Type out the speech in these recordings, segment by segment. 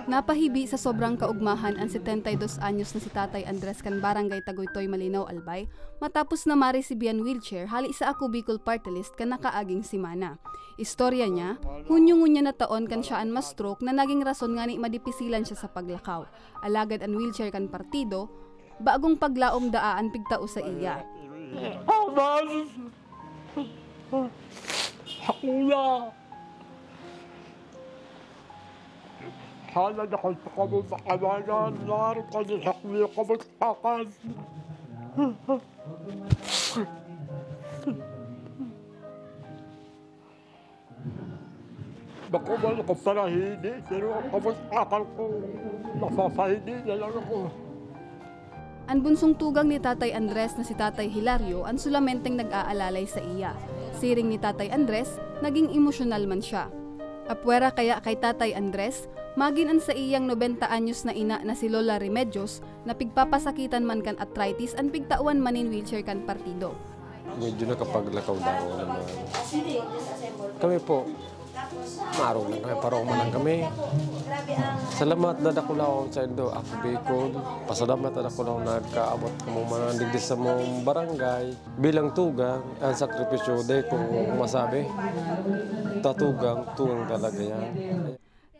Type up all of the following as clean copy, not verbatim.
Napahibi sa sobrang kaugmahan ang 72 anyos na si Tatay Andres kan Barangay Taguytoy, Malinaw, Albay matapos na maresibian wheelchair hali sa Ako Bicol Party List kan nakaaging simana. Istorya niya, hunyong-hunya na taon kan siyaan ma-stroke na naging rason nga ni madipisilan siya sa paglakaw. Alagad ang wheelchair kan partido, bagong paglaom daan pigtao sa iya. Sana nakita kami sa kananan, naroon kami sa kanya kamagsakan. Naku man ako sarahini, pero ang kamagsakan ko, nasasahini na lang ako. Ang bunsong tugang ni Tatay Andres na si Tatay Hilario ang sulamenteng nag-aalalay sa iya. Siring ni Tatay Andres, naging emosyonal man siya. Apwera kaya kay Tatay Andres, magin ang sa iyang 90 anyos na ina na si Lola Remedios na pigpapasakitan man kan arthritis ang pigtauan manin wheelchair kan partido. Medyo nakapaglakaw daw naman. Kami po, maroon lang kami, parang manang kami. Salamat na dakulaw sa indo, Ako Bicol. Pasalamat na dakulaw nagkaabot kamo manandig sa mong barangay. Bilang tugang, ang sakripisyo, day kung masabi, tugang talaga yan.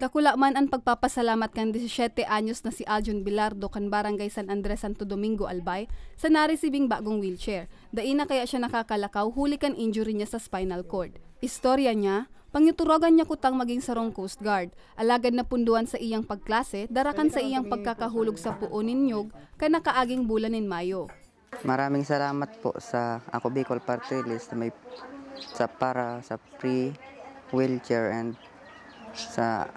Dakula man ang pagpapasalamat kan 17 anyos na si Aljon Bilardo kan Barangay San Andres, Santo Domingo, Albay sa naresibing bagong wheelchair. Daina kaya siya nakakalakaw huli kan injury niya sa spinal cord. Istorya niya, pangyuturogan niya kutang maging sarong Coast Guard. Alagad na punduan sa iyang pagklase, darakan sa iyang pagkakahulog sa puunin nyog kan nakaaging bulan in Mayo. Maraming salamat po sa Ako Bicol Party List para sa free wheelchair and sa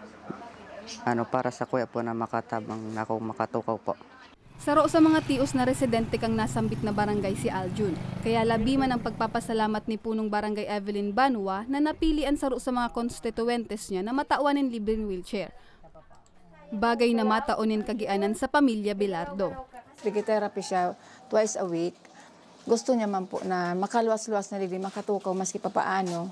para sa kuya po na makatabang ako makatukaw po. Saro sa mga tios na residente kang nasambit na barangay si Aljun, kaya labi man ang pagpapasalamat ni punong barangay Evelyn Banua na napilian saro sa mga konstituentes niya na matauanin libreng wheelchair. Bagay na mataunin kagianan sa pamilya Bilardo. Physiotherapy siya twice a week. Gusto niya man po na makaluwas-luwas na libre, makatukaw maski papaano.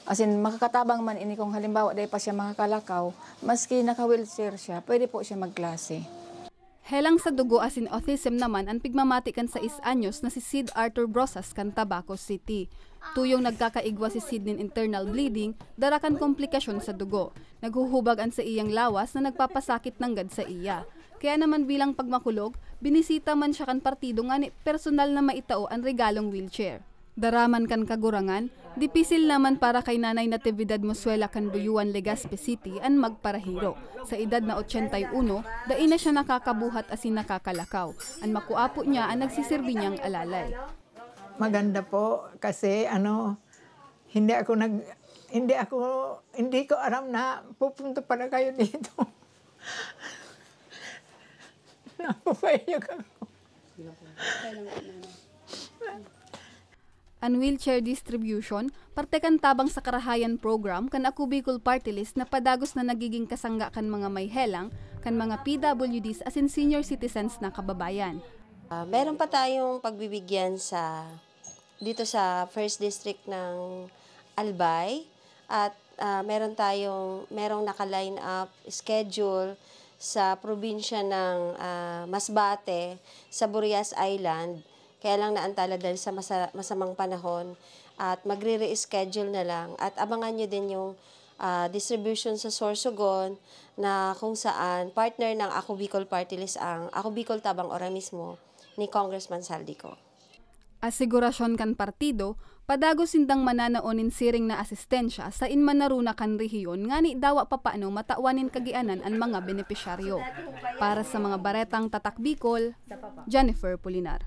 As in, makakatabang man ini kung halimbawa dahil pa siya makakalakaw, maski naka-wheelchair siya, pwede po siya magklase. Helang sa dugo as in autism naman ang pigmamati kan sa 6 anyos na si Sid Arthur Brosas kan Tabaco City. Tuyong nagkakaigwa si Sid nin internal bleeding, darakan komplikasyon sa dugo. Naghuhubag ang sa iyang lawas na nagpapasakit ng gad sa iya. Kaya naman bilang pagmakulog, binisita man siya kan partido nga ni personal na maitao ang regalong wheelchair. Daraman kan kagurangan, dipisil naman para kay Nanay Natividad Mosuela kan Buyuan, Legazpi City ang magparahiro. Sa edad na 81, dain na siya nakakabuhat asin nakakalakaw. Ang makuapo niya ang nagsisirbi niyang alalay. Maganda po kasi hindi ko alam na pupunta pala kayo dito. Napapayag ako. Ang wheelchair distribution, parte kan tabang sa karahayan program kan Ako Bicol Party List na padagos na nagiging kasangga kan mga may helang, kan mga PWDs asin senior citizens na kababayan. Meron pa tayong pagbibigyan dito sa First District ng Albay at merong naka-line up schedule sa probinsya ng Masbate sa Burias Island. Kaya lang naantala dahil sa masamang panahon at magre-reschedule na lang. At abangan nyo din yung distribution sa Sorsogon na kung saan partner ng Ako Bicol Party List ang Ako Bicol Tabang Ora mismo ni Congressman Saldico. Asigurasyon kan partido, padago sindang mananaonin siring na asistensya sa inmanaruna kan rehiyon nga ni dawa papaano matauanin kagianan ang mga benepisyaryo. Para sa mga baretang Tatak Bicol, Jennifer Pulinar.